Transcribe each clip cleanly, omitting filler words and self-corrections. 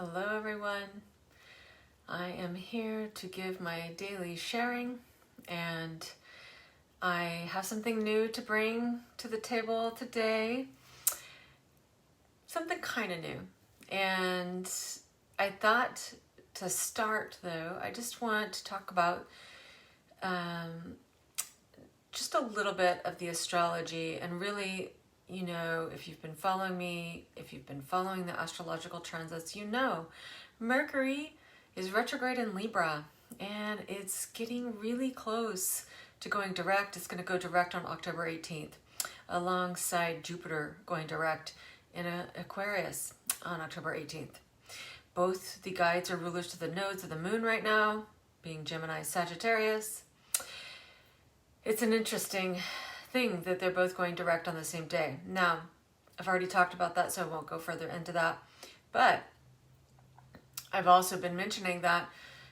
Hello everyone. I am here to give my daily sharing, and I have something new to bring to the table today. Something kind of new. And I thought to start though, I just want to talk about just a little bit of the astrology, and really, you know, if you've been following me, if you've been following the astrological transits, you know Mercury is retrograde in Libra, and it's getting really close to going direct. It's going to go direct on October 18th, alongside Jupiter going direct in Aquarius on October 18th. Both the guides are rulers to the nodes of the moon right now, being Gemini, Sagittarius. It's an interesting thing that they're both going direct on the same day. Now, I've already talked about that, so I won't go further into that. But I've also been mentioning that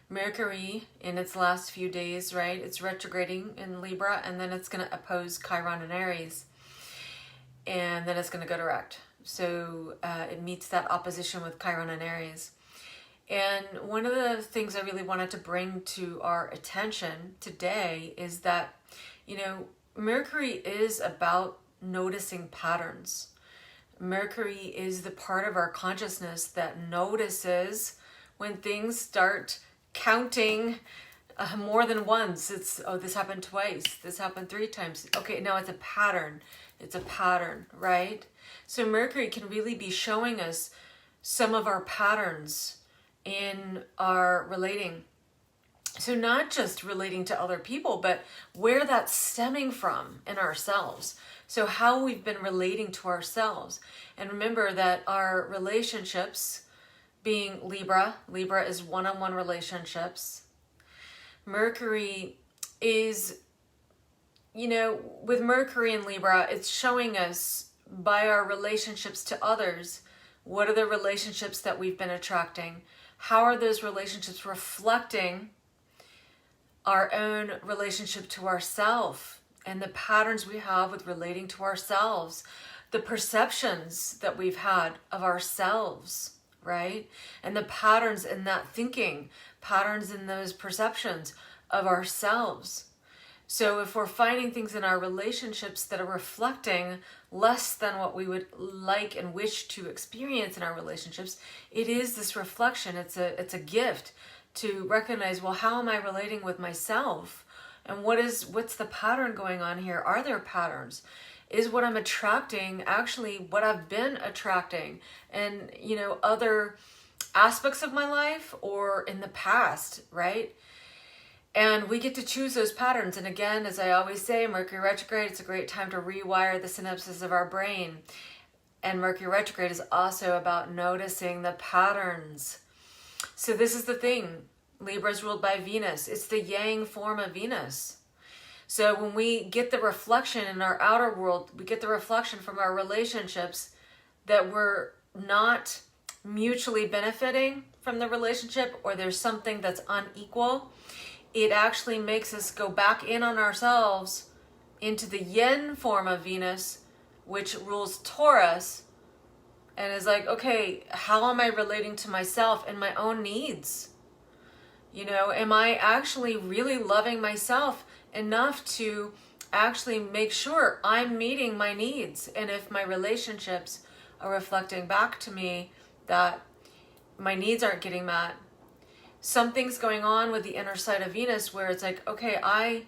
Mercury, in its last few days, right, it's retrograding in Libra, and then it's going to oppose Chiron in Aries, and then it's going to go direct. So it meets that opposition with Chiron and Aries. And one of the things I really wanted to bring to our attention today is that, you know, Mercury is about noticing patterns. Mercury is the part of our consciousness that notices when things start counting more than once. It's, oh, this happened twice, this happened 3 times. Okay, now it's a pattern. It's a pattern, right? So Mercury can really be showing us some of our patterns in our relating. So not just relating to other people, but where that's stemming from in ourselves. So how we've been relating to ourselves. And remember that our relationships, being Libra is one-on-one relationships. Mercury is, you know, with Mercury and Libra, it's showing us by our relationships to others, what are the relationships that we've been attracting? How are those relationships reflecting our own relationship to ourselves and the patterns we have with relating to ourselves, the perceptions that we've had of ourselves, right? And the patterns in that thinking, patterns in those perceptions of ourselves. So if we're finding things in our relationships that are reflecting less than what we would like and wish to experience in our relationships, it is this reflection. It's a gift to recognize, well, how am I relating with myself? And what's the pattern going on here? Are there patterns? Is what I'm attracting actually what I've been attracting? And, you know, other aspects of my life or in the past, right? And we get to choose those patterns. And again, as I always say, Mercury retrograde, it's a great time to rewire the synapses of our brain. And Mercury retrograde is also about noticing the patterns. So this is the thing. Libra is ruled by Venus. It's the yang form of Venus. So when we get the reflection in our outer world, we get the reflection from our relationships that we're not mutually benefiting from the relationship, or there's something that's unequal, it actually makes us go back in on ourselves into the yin form of Venus, which rules Taurus, and is like, okay, how am I relating to myself and my own needs? You know, am I actually really loving myself enough to actually make sure I'm meeting my needs? And if my relationships are reflecting back to me that my needs aren't getting met, something's going on with the inner side of Venus where it's like, okay, I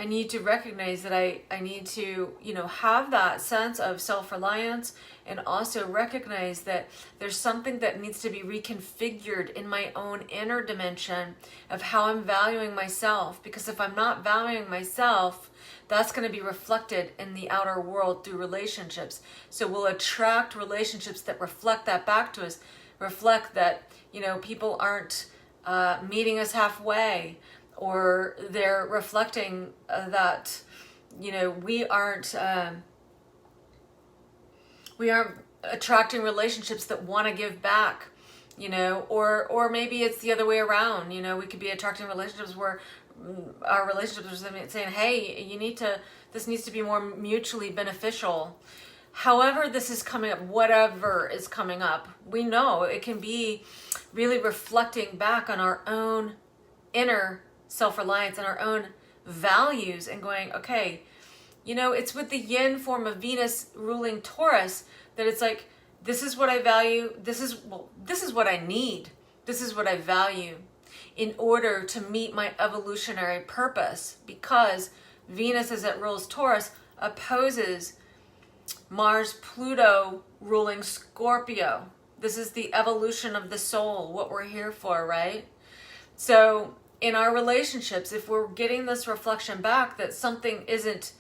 need to recognize that I need to, you know, have that sense of self-reliance, and also recognize that there's something that needs to be reconfigured in my own inner dimension of how I'm valuing myself. Because if I'm not valuing myself, that's going to be reflected in the outer world through relationships. So we'll attract relationships that reflect that back to us, reflect that, you know, people aren't meeting us halfway, or they're reflecting that, you know, we aren't attracting relationships that want to give back, you know, or maybe it's the other way around. You know, we could be attracting relationships where our relationships are saying, hey, this needs to be more mutually beneficial. However this is coming up, whatever is coming up, we know it can be really reflecting back on our own inner self-reliance and our own values and going, okay, you know, it's with the yin form of Venus ruling Taurus that it's like, this is what I value. This is what I need. This is what I value in order to meet my evolutionary purpose, because Venus, as it rules Taurus, opposes Mars, Pluto ruling Scorpio. This is the evolution of the soul, what we're here for, right? So in our relationships, if we're getting this reflection back that something isn't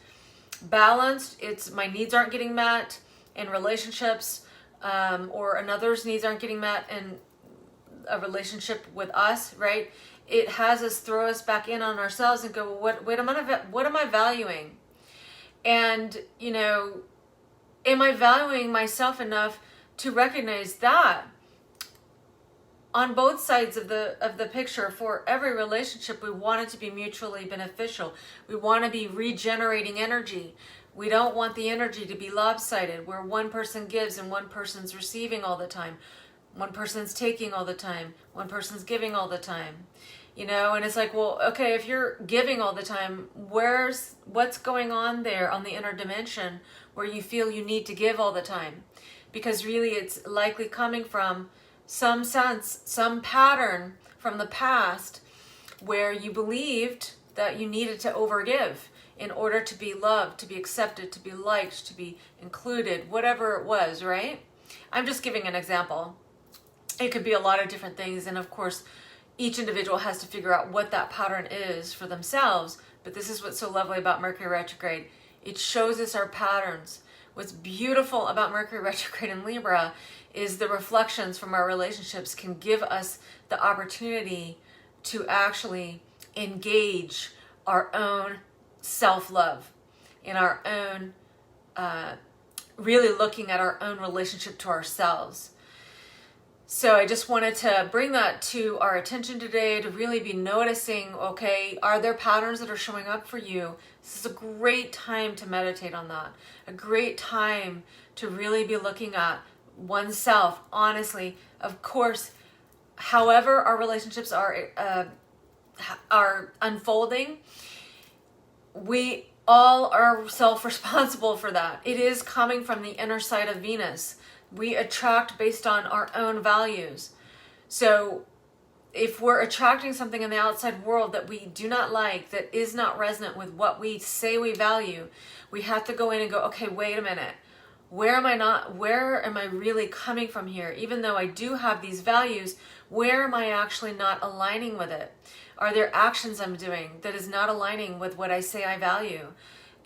balanced, it's my needs aren't getting met in relationships, or another's needs aren't getting met in a relationship with us, right? It has us throw us back in on ourselves and go, well, what am I valuing? And, you know, am I valuing myself enough to recognize that on both sides of the picture? For every relationship, we want it to be mutually beneficial. We want to be regenerating energy. We don't want the energy to be lopsided, where one person gives and one person's receiving all the time. One person's taking all the time. One person's giving all the time. You know, and it's like, well, okay, if you're giving all the time, what's going on there on the inner dimension where you feel you need to give all the time? Because really it's likely coming from some sense, some pattern from the past where you believed that you needed to overgive in order to be loved, to be accepted, to be liked, to be included, whatever it was, right? I'm just giving an example. It could be a lot of different things, and of course, each individual has to figure out what that pattern is for themselves, but this is what's so lovely about Mercury retrograde. It shows us our patterns. What's beautiful about Mercury retrograde in Libra is the reflections from our relationships can give us the opportunity to actually engage our own self-love, in our own, really looking at our own relationship to ourselves. So I just wanted to bring that to our attention today, to really be noticing, okay, are there patterns that are showing up for you? This is a great time to meditate on that. A great time to really be looking at oneself, honestly. Of course, however our relationships are unfolding, we all are self-responsible for that. It is coming from the inner side of Venus. We attract based on our own values. So if we're attracting something in the outside world that we do not like, that is not resonant with what we say we value, we have to go in and go, okay, wait a minute. Where am I really coming from here? Even though I do have these values, where am I actually not aligning with it? Are there actions I'm doing that is not aligning with what I say I value?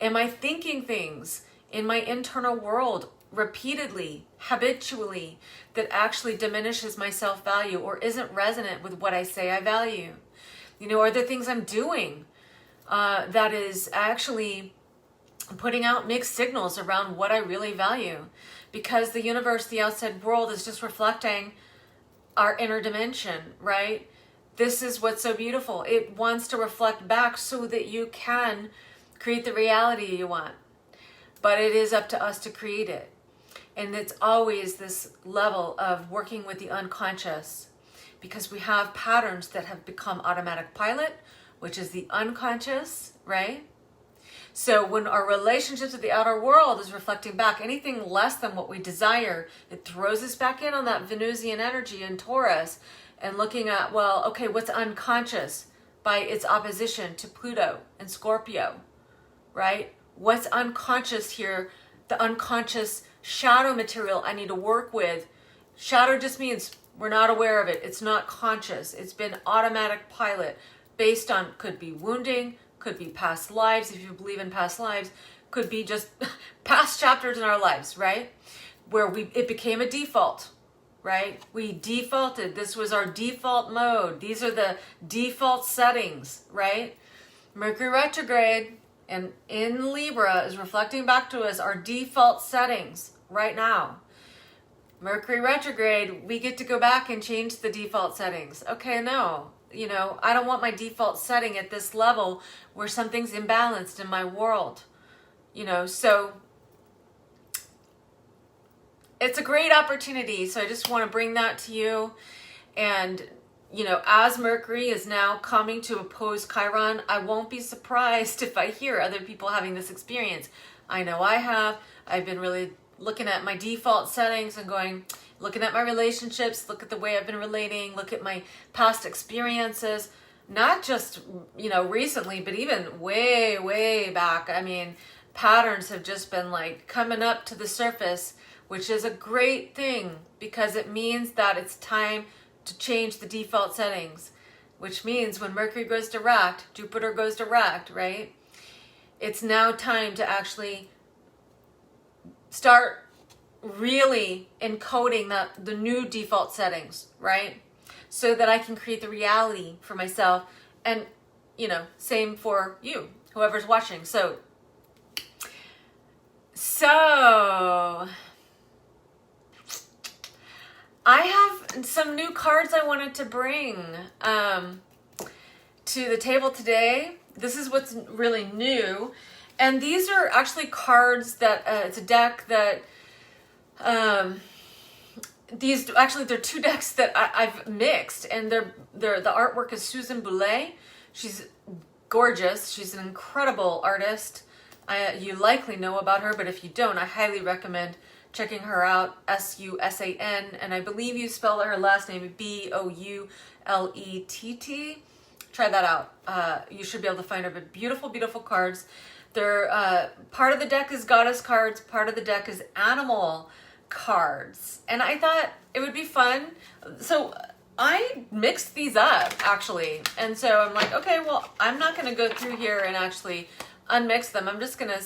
Am I thinking things in my internal world repeatedly, habitually, that actually diminishes my self-value or isn't resonant with what I say I value? You know, are there things I'm doing that is actually putting out mixed signals around what I really value? Because the universe, the outside world, is just reflecting our inner dimension, right? This is what's so beautiful. It wants to reflect back so that you can create the reality you want. But it is up to us to create it. And it's always this level of working with the unconscious, because we have patterns that have become automatic pilot, which is the unconscious, right? So when our relationships with the outer world is reflecting back anything less than what we desire, it throws us back in on that Venusian energy in Taurus and looking at, well, okay, what's unconscious by its opposition to Pluto and Scorpio, right? What's unconscious here? The unconscious shadow material I need to work with. Shadow just means we're not aware of it. It's not conscious. It's been automatic pilot based on, could be wounding, could be past lives, if you believe in past lives, could be just past chapters in our lives, right? Where it became a default, right? We defaulted. This was our default mode. These are the default settings, right? Mercury retrograde and in Libra is reflecting back to us our default settings right now. Mercury retrograde, we get to go back and change the default settings. Okay, no, I don't want my default setting at this level where something's imbalanced in my world. So it's a great opportunity. So I just want to bring that to you. And, you know, as Mercury is now coming to oppose Chiron, I won't be surprised if I hear other people having this experience. I know I have. I've been really looking at my default settings and going, looking at my relationships, look at the way I've been relating, look at my past experiences, not just, you know, recently, but even way, way back. I mean, patterns have just been like coming up to the surface, which is a great thing because it means that it's time to change the default settings, which means when Mercury goes direct, Jupiter goes direct, right? It's now time to actually start really encoding the new default settings, right? So that I can create the reality for myself and, you know, same for you, whoever's watching. So I have some new cards I wanted to bring to the table today. This is what's really new. And these are actually cards that, it's a deck that, they're two decks that I've mixed, and the artwork is Susan Boulay. She's gorgeous. She's an incredible artist. You likely know about her, but if you don't, I highly recommend checking her out. Susan, and I believe you spell her last name Boulett. Try that out. You should be able to find her. But beautiful, beautiful cards. They're part of the deck is goddess cards, part of the deck is animal cards, and I thought it would be fun. So I mixed these up actually, and so I'm like, okay, well, I'm not going to go through here and actually unmix them. I'm just going to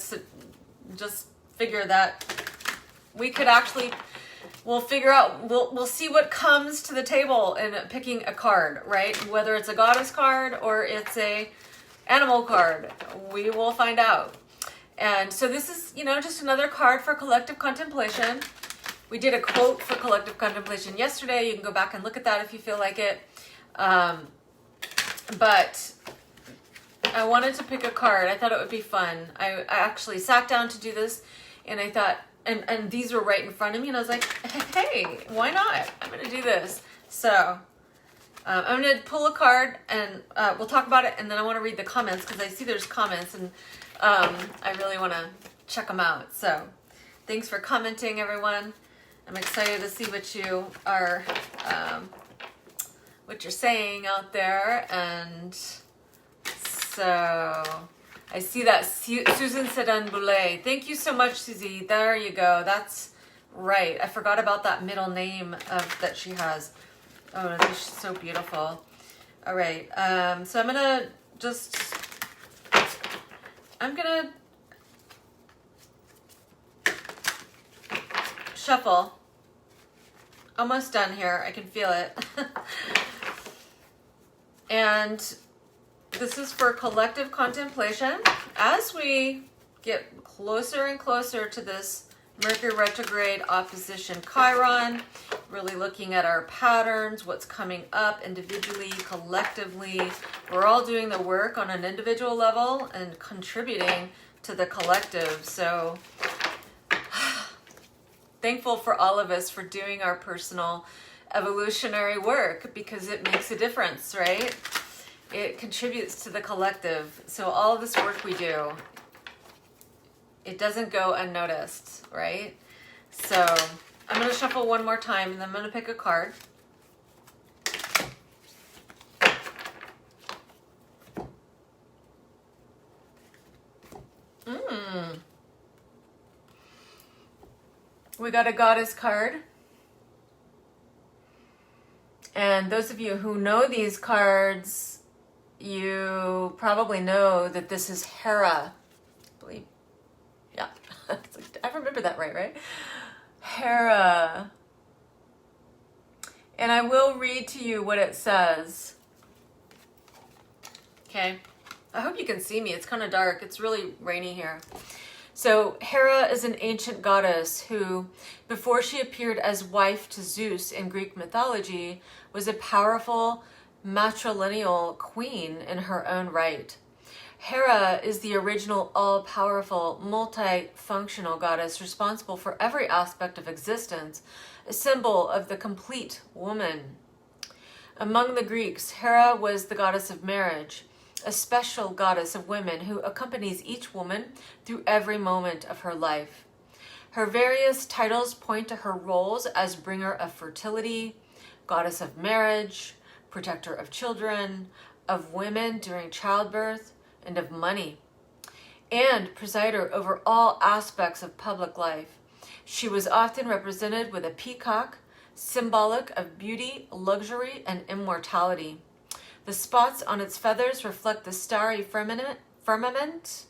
just figure that we could actually, we'll figure out, we'll see what comes to the table in picking a card, right? Whether it's a goddess card or it's a animal card, we will find out. And so this is, you know, just another card for collective contemplation. We did a quote for collective contemplation yesterday. You can go back and look at that if you feel like it. But I wanted to pick a card. I thought it would be fun. I actually sat down to do this, and I thought, and these were right in front of me, and I was like, hey, why not? I'm going to do this. So I'm going to pull a card, and we'll talk about it, and then I want to read the comments because I see there's comments, and I really want to check them out. So thanks for commenting, everyone. I'm excited to see what you are, what you're saying out there. And so I see that Susan Sedan Boulay. Thank you so much, Susie. There you go. That's right. I forgot about that middle name that she has. Oh, she's so beautiful. All right. So I'm going to shuffle. Almost done here. I can feel it. And this is for collective contemplation. As we get closer and closer to this Mercury retrograde opposition Chiron, really looking at our patterns, what's coming up individually, collectively. We're all doing the work on an individual level and contributing to the collective. So thankful for all of us for doing our personal evolutionary work, because it makes a difference, right? It contributes to the collective. So all of this work we do, it doesn't go unnoticed, right? So I'm going to shuffle one more time, and then I'm going to pick a card. We got a goddess card. And those of you who know these cards, you probably know that this is Hera. I believe. Yeah. I remember that right? Hera. And I will read to you what it says. Okay. I hope you can see me. It's kind of dark. It's really rainy here. So Hera is an ancient goddess who, before she appeared as wife to Zeus in Greek mythology, was a powerful matrilineal queen in her own right. Hera is the original all-powerful, multi-functional goddess responsible for every aspect of existence, a symbol of the complete woman. Among the Greeks, Hera was the goddess of marriage, a special goddess of women who accompanies each woman through every moment of her life. Her various titles point to her roles as bringer of fertility, goddess of marriage, protector of children, of women during childbirth, and of money, and presider over all aspects of public life. She was often represented with a peacock, symbolic of beauty, luxury, and immortality. The spots on its feathers reflect the starry firmament,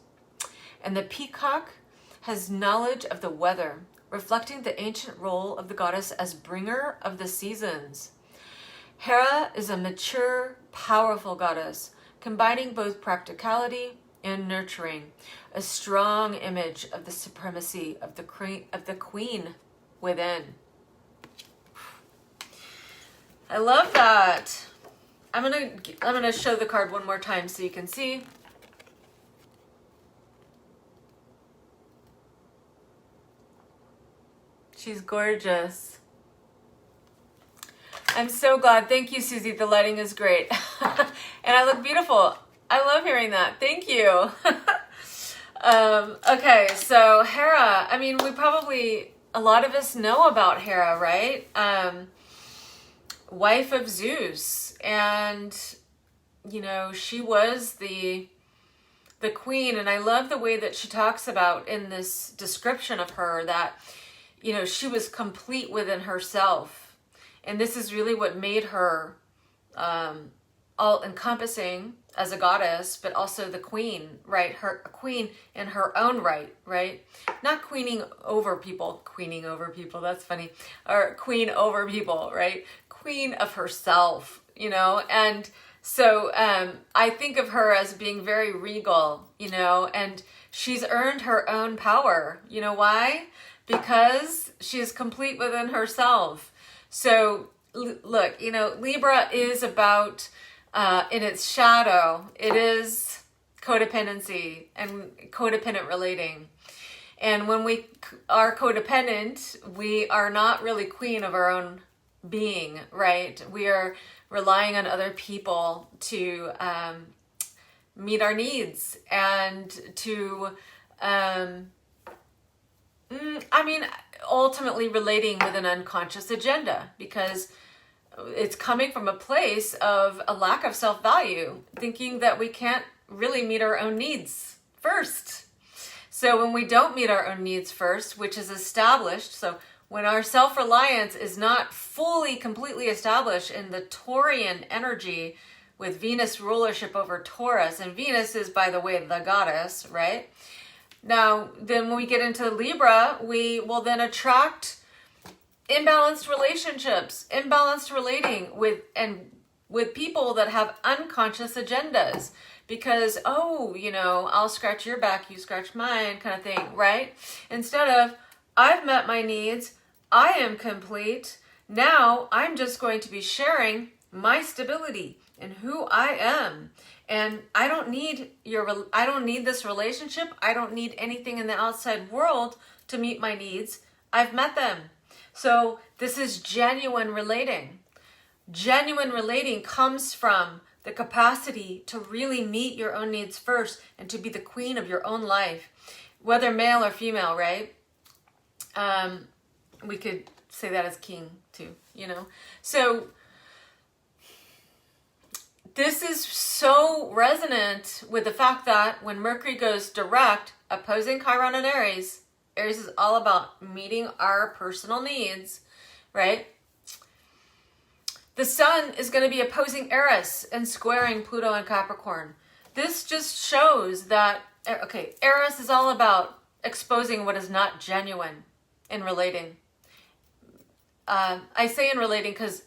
and the peacock has knowledge of the weather, reflecting the ancient role of the goddess as bringer of the seasons. Hera is a mature, powerful goddess, combining both practicality and nurturing, a strong image of the supremacy of the queen within. I love that. I'm gonna show the card one more time so you can see. She's gorgeous. I'm so glad. Thank you, Susie. The lighting is great. And I look beautiful. I love hearing that. Thank you. Okay, so Hera. I mean, a lot of us know about Hera, right? Wife of Zeus. And, she was the queen. And I love the way that she talks about in this description of her that, she was complete within herself. And this is really what made her all-encompassing as a goddess, but also the queen, right? A queen in her own right? Not queening over people, that's funny. Or queen over people, right? Queen of herself, And so I think of her as being very regal, and she's earned her own power. You know why? Because she is complete within herself. So look, Libra is about, in its shadow, it is codependency and codependent relating. And when we are codependent, we are not really queen of our own being, right? We are relying on other people to meet our needs and to, ultimately relating with an unconscious agenda, because it's coming from a place of a lack of self-value, thinking that we can't really meet our own needs first. So when we don't meet our own needs first, which is established, so when our self-reliance is not fully, completely established in the Taurian energy with Venus rulership over Taurus, and Venus is, by the way, the goddess, right? Now, then when we get into Libra, we will then attract imbalanced relationships, imbalanced relating with people that have unconscious agendas. Because, I'll scratch your back, you scratch mine kind of thing, right? Instead of, I've met my needs, I am complete, now I'm just going to be sharing my stability and who I am. And I don't need this relationship. I don't need anything in the outside world to meet my needs. I've met them. So this is genuine relating. Genuine relating comes from the capacity to really meet your own needs first and to be the queen of your own life, whether male or female, right? We could say that as king too, So this is so resonant with the fact that when Mercury goes direct, opposing Chiron and Aries is all about meeting our personal needs, right? The sun is going to be opposing Eris and squaring Pluto and Capricorn. This just shows that, Eris is all about exposing what is not genuine in relating. I say in relating because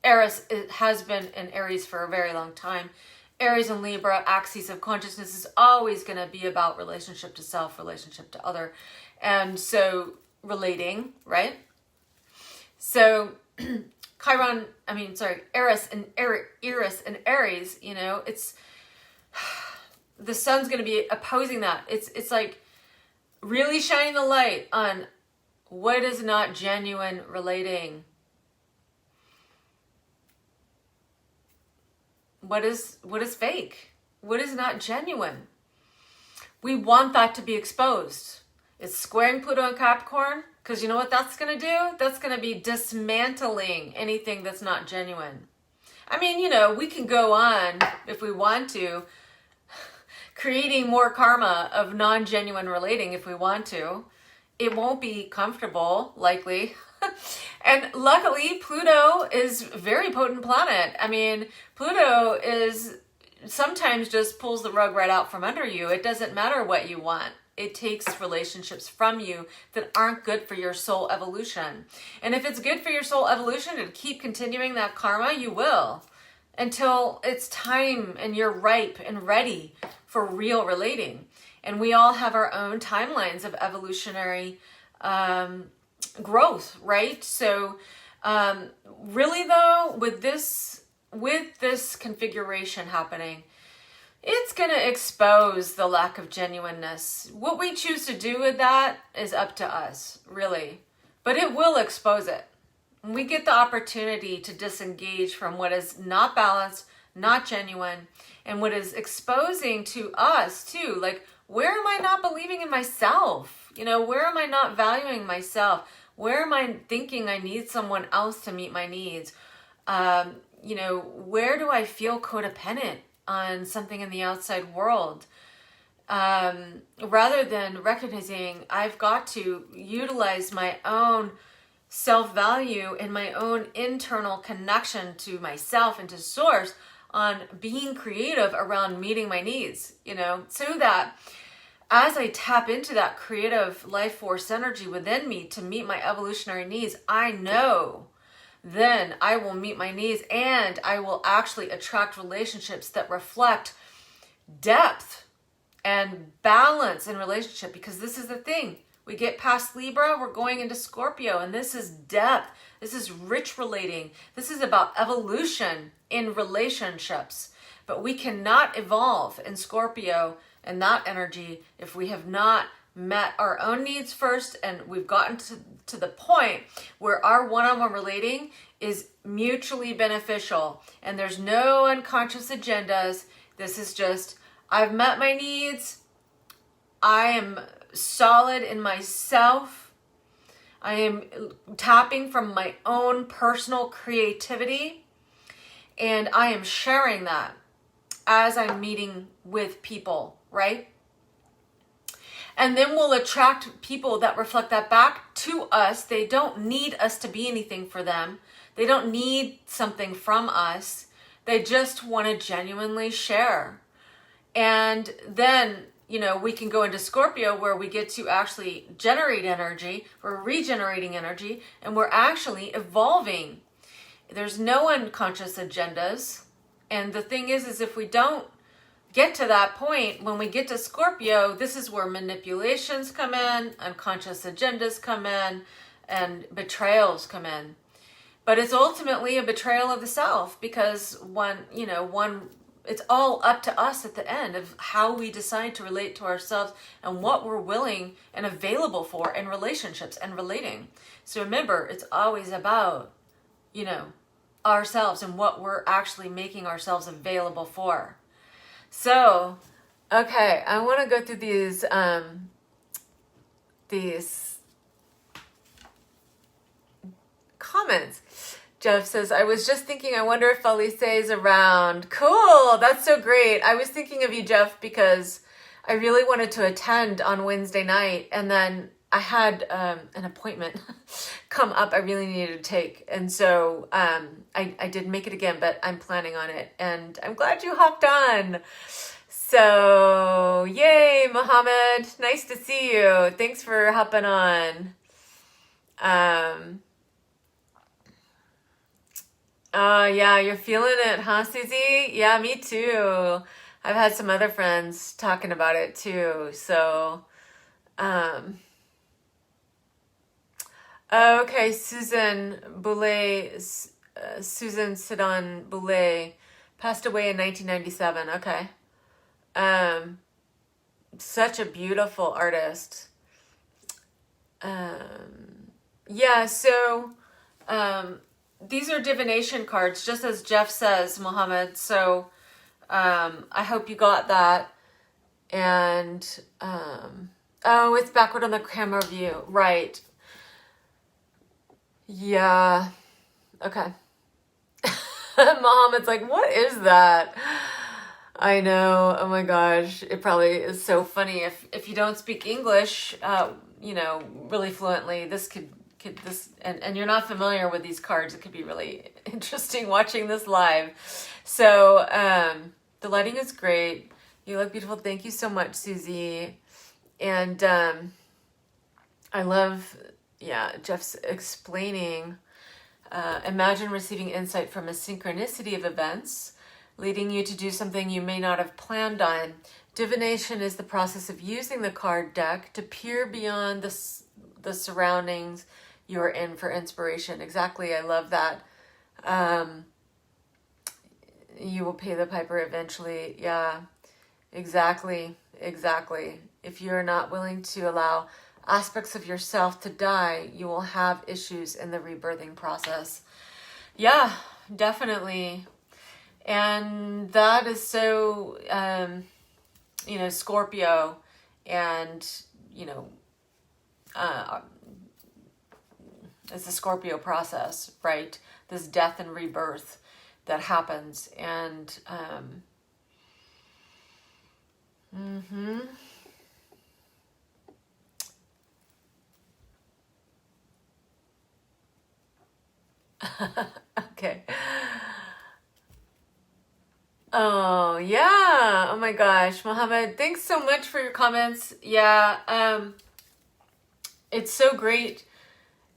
Eris has been in Aries for a very long time. Aries and Libra, axis of consciousness, is always going to be about relationship to self, relationship to other. And so relating, right? So Eris and Aries, it's the sun's going to be opposing that. It's like really shining the light on what is not genuine relating. what is fake, what is not genuine. We want that to be exposed. It's squaring Pluto and Capricorn, because you know what that's going to do? That's going to be dismantling anything that's not genuine. I mean, you know, we can go on, if we want to, creating more karma of non-genuine relating if we want to. It won't be comfortable, likely. And luckily, Pluto is a very potent planet. I mean, Pluto is sometimes just pulls the rug right out from under you. It doesn't matter what you want. It takes relationships from you that aren't good for your soul evolution. And if it's good for your soul evolution to keep continuing that karma, you will. Until it's time and you're ripe and ready for real relating. And we all have our own timelines of evolutionary growth, right? So really though, with this configuration happening, it's going to expose the lack of genuineness. What we choose to do with that is up to us, really. But it will expose it. We get the opportunity to disengage from what is not balanced, not genuine, and what is exposing to us too. Like, where am I not believing in myself? You know, where am I not valuing myself? Where am I thinking I need someone else to meet my needs? You know, where do I feel codependent on something in the outside world? Rather than recognizing I've got to utilize my own self-value and my own internal connection to myself and to source on being creative around meeting my needs, you know, so that as I tap into that creative life force energy within me to meet my evolutionary needs, I know then I will meet my needs and I will actually attract relationships that reflect depth and balance in relationship, because this is the thing. We get past Libra, we're going into Scorpio, and this is depth. This is rich relating. This is about evolution in relationships. But we cannot evolve in Scorpio and that energy if we have not met our own needs first, and we've gotten to the point where our one-on-one relating is mutually beneficial and there's no unconscious agendas. This is just, I've met my needs. I am solid in myself. I am tapping from my own personal creativity, and I am sharing that as I'm meeting with people, right? And then we'll attract people that reflect that back to us. They don't need us to be anything for them. They don't need something from us. They just want to genuinely share. And then, you know, we can go into Scorpio where we get to actually generate energy. We're regenerating energy and we're actually evolving. There's no unconscious agendas. And the thing is if we don't get to that point, when we get to Scorpio, this is where manipulations come in, unconscious agendas come in, and betrayals come in. But it's ultimately a betrayal of the self, because it's all up to us at the end of how we decide to relate to ourselves and what we're willing and available for in relationships and relating. So remember, it's always about, ourselves and what we're actually making ourselves available for. So, okay, I want to go through these comments. Jeff says, I was just thinking, I wonder if Felice is around. Cool, that's so great. I was thinking of you, Jeff, because I really wanted to attend on Wednesday night, and then I had an appointment come up I really needed to take. And so I didn't make it again, but I'm planning on it. And I'm glad you hopped on. So, yay, Mohammed. Nice to see you. Thanks for hopping on. Yeah, you're feeling it, huh, Susie? Yeah, me too. I've had some other friends talking about it too. So, okay, Susan Sedan Boulay passed away in 1997. Okay. Such a beautiful artist. Yeah, so these are divination cards, just as Jeff says, Mohammed. So I hope you got that. And, oh, it's backward on the camera view. Right. Yeah. Okay. Mohammed's like, what is that? I know. Oh my gosh. It probably is so funny. If you don't speak English, you know, really fluently, this could this, and you're not familiar with these cards, it could be really interesting watching this live. So, the lighting is great. You look beautiful. Thank you so much, Susie. And, I love, yeah, Jeff's explaining, imagine receiving insight from a synchronicity of events, leading you to do something you may not have planned on. Divination is the process of using the card deck to peer beyond the surroundings you're in for inspiration. Exactly. I love that. You will pay the piper eventually. Yeah, exactly. Exactly. If you're not willing to allow aspects of yourself to die, you will have issues in the rebirthing process. Yeah, definitely. And that is so, you know, Scorpio and, you know, it's a Scorpio process, right? This death and rebirth that happens. And, okay. Oh, yeah. Oh my gosh, Mohammed, thanks so much for your comments. Yeah, it's so great.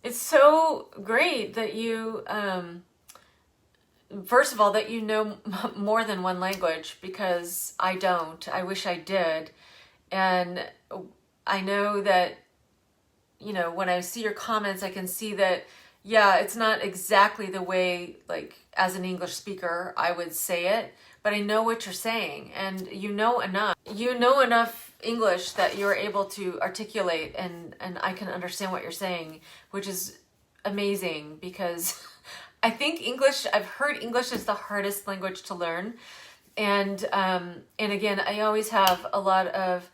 It's so great that you, first of all, that you know more than one language, because I don't. I wish I did. And I know that, you know, when I see your comments, I can see that, yeah, it's not exactly the way, like, as an English speaker, I would say it, but I know what you're saying, and you know enough. You know enough English that you're able to articulate, and I can understand what you're saying, which is amazing, because I think English, I've heard English is the hardest language to learn. And again, I always have a lot of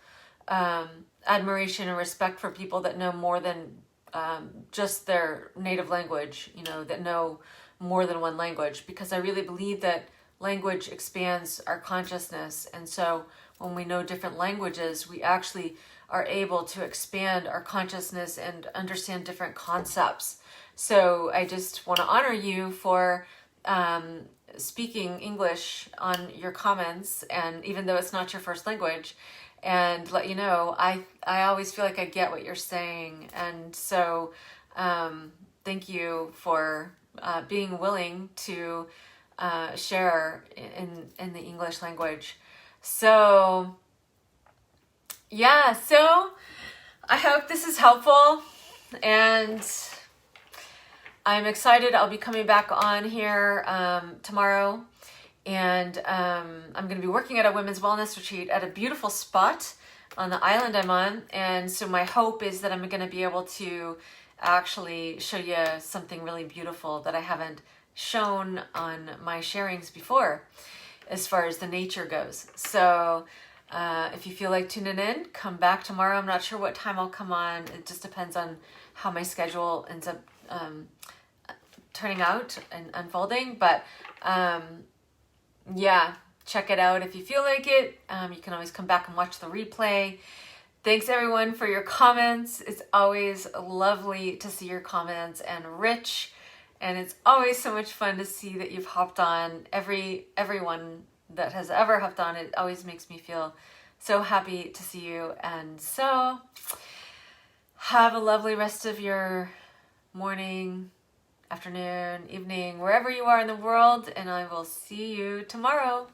admiration and respect for people that know more than just their native language, you know, that know more than one language, because I really believe that language expands our consciousness. And so when we know different languages, we actually are able to expand our consciousness and understand different concepts. So I just want to honor you for speaking English on your comments, and even though it's not your first language, and let you know, I always feel like I get what you're saying. And so thank you for being willing to share in the English language. So yeah, so I hope this is helpful, and I'm excited. I'll be coming back on here tomorrow, and I'm going to be working at a women's wellness retreat at a beautiful spot on the island I'm on. And so my hope is that I'm going to be able to actually show you something really beautiful that I haven't shown on my sharings before, as far as the nature goes. So if you feel like tuning in, come back tomorrow. I'm not sure what time I'll come on. It just depends on how my schedule ends up turning out and unfolding. But yeah, check it out if you feel like it. You can always come back and watch the replay. Thanks everyone for your comments. It's always lovely to see your comments, and rich. And it's always so much fun to see that you've hopped on. Everyone that has ever hopped on, it always makes me feel so happy to see you. And so have a lovely rest of your morning, afternoon, evening, wherever you are in the world, and I will see you tomorrow.